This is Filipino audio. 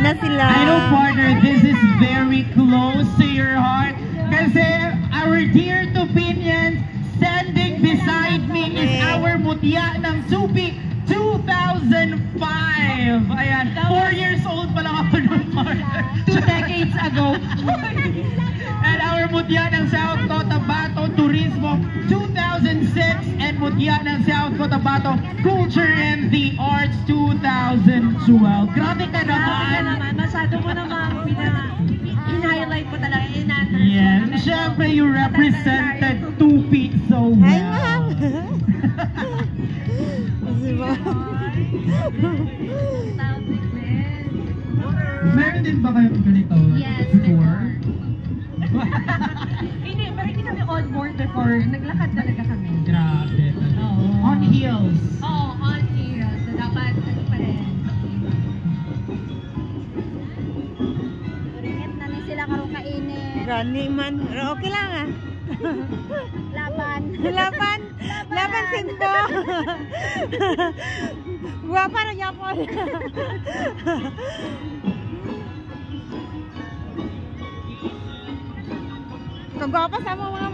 na sila. I know, partner, this is very close to your heart. Kasi our dear Tupinians, standing beside me is our mutya ng Subic 2005. Ayan, 4 years old pa lang ako noon, partner. 2 decades ago. And our mutya ng South Cotabato Turismo 2006 and mutya ng South Cotabato Culture and the Arts 2012. Grabe ka naman! Masyado mo naman in-highlight mo talaga. Yes, syempre you represented Tupi so well. Hi, ma'am! Meron din ba kayo ganito before? Hindi, pero hindi kami on board before. Naglakad talaga kami. Grabe. On heels. Oo, on heels. So, dapat, ano pa rin. Ringit na ni sila karong kainit. Gani man. Pero okay lang ah. Laban. Laban. Laban Sinbo. Guwapa na yapon. Kagwapa sa mga